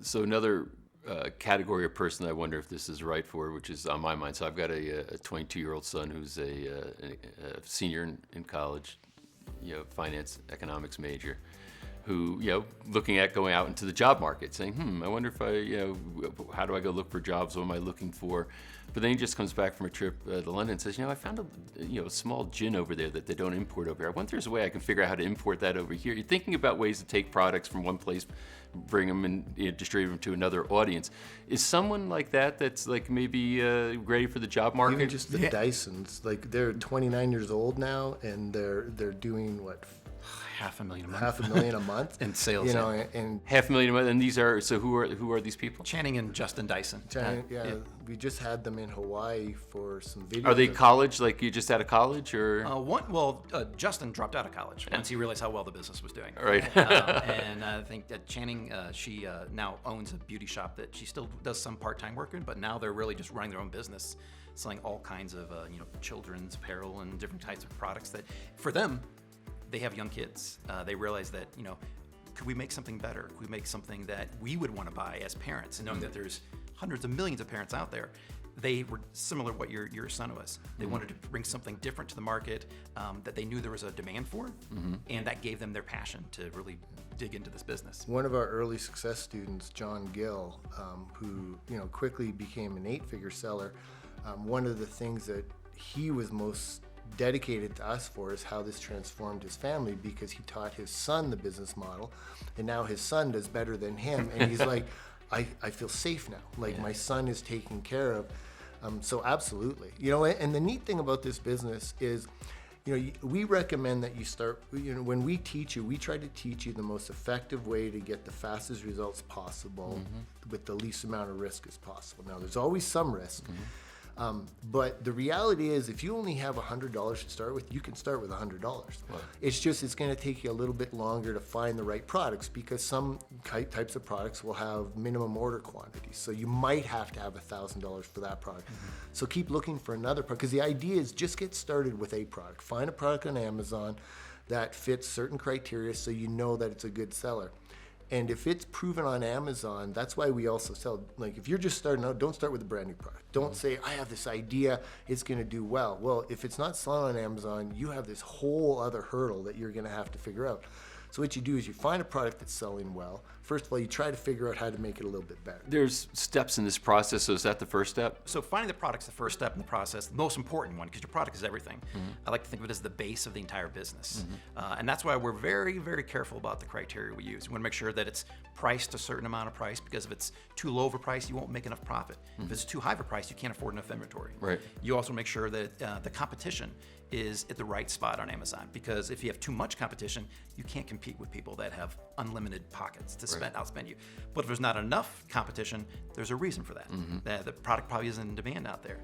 So another category of person I wonder if this is right for, which is on my mind. So I've got a 22-year-old son who's a senior in college, finance economics major, who, looking at going out into the job market, saying, I wonder if how do I go look for jobs? What am I looking for? But then he just comes back from a trip to London and says, I found a small gin over there that they don't import over here. I wonder if there's a way I can figure out how to import that over here. You're thinking about ways to take products from one place, bring them and distribute them to another audience. Is someone like that that's like maybe ready for the job market? Even just the Dysons, like they're 29 years old now, and they're doing what? $500,000 a month. $500,000 a month in sales. And $500,000 a month. And these are, so who are these people? Channing and Justin Dyson. We just had them in Hawaii for some videos. Are they college? Like you just out of college, or? Justin dropped out of college once he realized how well the business was doing. Right. And I think that Channing, she now owns a beauty shop that she still does some part-time work in, but now they're really just running their own business, selling all kinds of children's apparel and different types of products that, for them, they have young kids. They realize that, could we make something better? Could we make something that we would want to buy as parents? And knowing that there's hundreds of millions of parents out there, they were similar to what your son was. They wanted to bring something different to the market that they knew there was a demand for, and that gave them their passion to really dig into this business. One of our early success students, John Gill, who quickly became an 8-figure seller, one of the things that he was most dedicated to us for is how this transformed his family, because he taught his son the business model, and now his son does better than him, and he's like, I feel safe now, like my son is taken care of. So absolutely, and the neat thing about this business is, we recommend that you start, when we teach you, we try to teach you the most effective way to get the fastest results possible with the least amount of risk as possible. Now, there's always some risk. But the reality is, if you only have $100 to start with, you can start with $100. Wow. It's going to take you a little bit longer to find the right products, because some types of products will have minimum order quantities. So you might have to have $1,000 for that product. So keep looking for another product, because the idea is just get started with a product. Find a product on Amazon that fits certain criteria so you know that it's a good seller. And if it's proven on Amazon, that's why we also sell, like if you're just starting out, don't start with a brand new product. Don't say, I have this idea, it's gonna do well. Well, if it's not selling on Amazon, you have this whole other hurdle that you're gonna have to figure out. So what you do is you find a product that's selling well. First of all, you try to figure out how to make it a little bit better. There's steps in this process, so is that the first step? So finding the product's the first step in the process, the most important one, because your product is everything. I like to think of it as the base of the entire business. And that's why we're very, very careful about the criteria we use. We want to make sure that it's priced a certain amount of price, because if it's too low of a price, you won't make enough profit. If it's too high of a price, you can't afford enough inventory. Right. You also make sure that the competition is at the right spot on Amazon, because if you have too much competition, you can't compete with people that have unlimited pockets to outspend you. But if there's not enough competition, there's a reason for that. The product probably isn't in demand out there.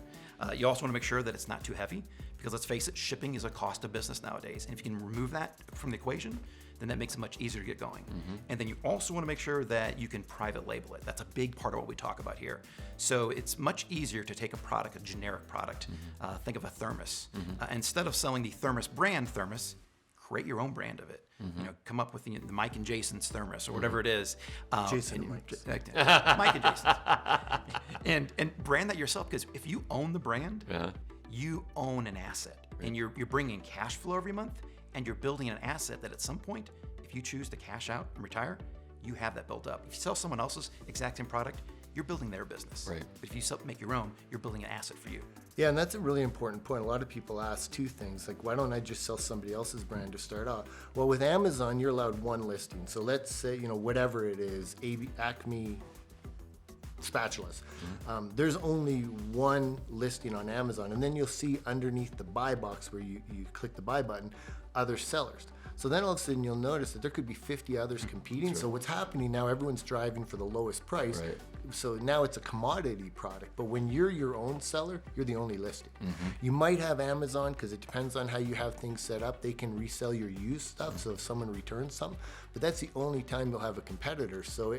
You also want to make sure that it's not too heavy, because let's face it, shipping is a cost of business nowadays. And if you can remove that from the equation, then that makes it much easier to get going. And then you also want to make sure that you can private label it. That's a big part of what we talk about here. So it's much easier to take a product, a generic product, think of a thermos. Instead of selling the Thermos brand thermos, create your own brand of it. Come up with the Mike and Jason's thermos or whatever it is. Jason and Mike. Mike and Jason's. And brand that yourself, because if you own the brand, you own an asset. And you're bringing cash flow every month, and you're building an asset that at some point, if you choose to cash out and retire, you have that built up. If you sell someone else's exact same product, you're building their business. Right. But if you make your own, you're building an asset for you. Yeah, and that's a really important point. A lot of people ask two things, like, why don't I just sell somebody else's brand to start off? Well, with Amazon, you're allowed one listing. So let's say, whatever it is, Acme spatulas. There's only one listing on Amazon, and then you'll see underneath the buy box where you click the buy button, other sellers. So then all of a sudden you'll notice that there could be 50 others competing. So what's happening now, everyone's driving for the lowest price. Right. So now it's a commodity product. But when you're your own seller, you're the only listing. You might have Amazon, because it depends on how you have things set up. They can resell your used stuff, so if someone returns something. But that's the only time you'll have a competitor. So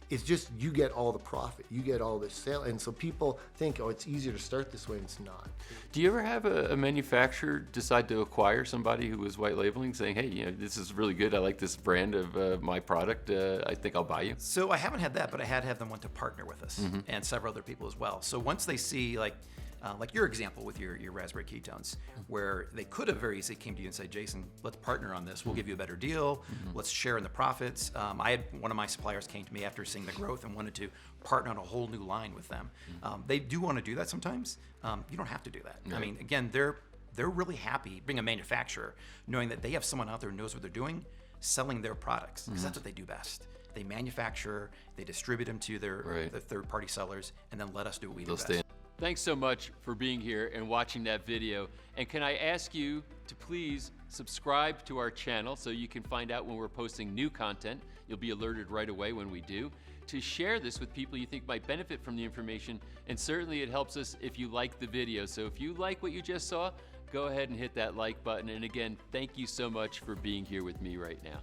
it's just you get all the profit, you get all this sale, and so people think, oh, it's easier to start this way, and it's not. Do you ever have a manufacturer decide to acquire somebody who was white labeling, saying, hey, this is really good, I like this brand of my product, I think I'll buy you? So I haven't had that, but I had them want to partner with us, and several other people as well. So once they see, like your example with your raspberry ketones, where they could have very easily came to you and said, Jason, let's partner on this. We'll give you a better deal. Let's share in the profits. I had one of my suppliers came to me after seeing the growth and wanted to partner on a whole new line with them. They do want to do that sometimes. You don't have to do that. Right. I mean, again, they're really happy being a manufacturer, knowing that they have someone out there who knows what they're doing, selling their products, because that's what they do best. They manufacture, they distribute them to their third-party sellers, and then let us do what we do best. Thanks so much for being here and watching that video. And can I ask you to please subscribe to our channel so you can find out when we're posting new content. You'll be alerted right away when we do. To share this with people you think might benefit from the information, and certainly it helps us if you like the video. So if you like what you just saw, go ahead and hit that like button. And again, thank you so much for being here with me right now.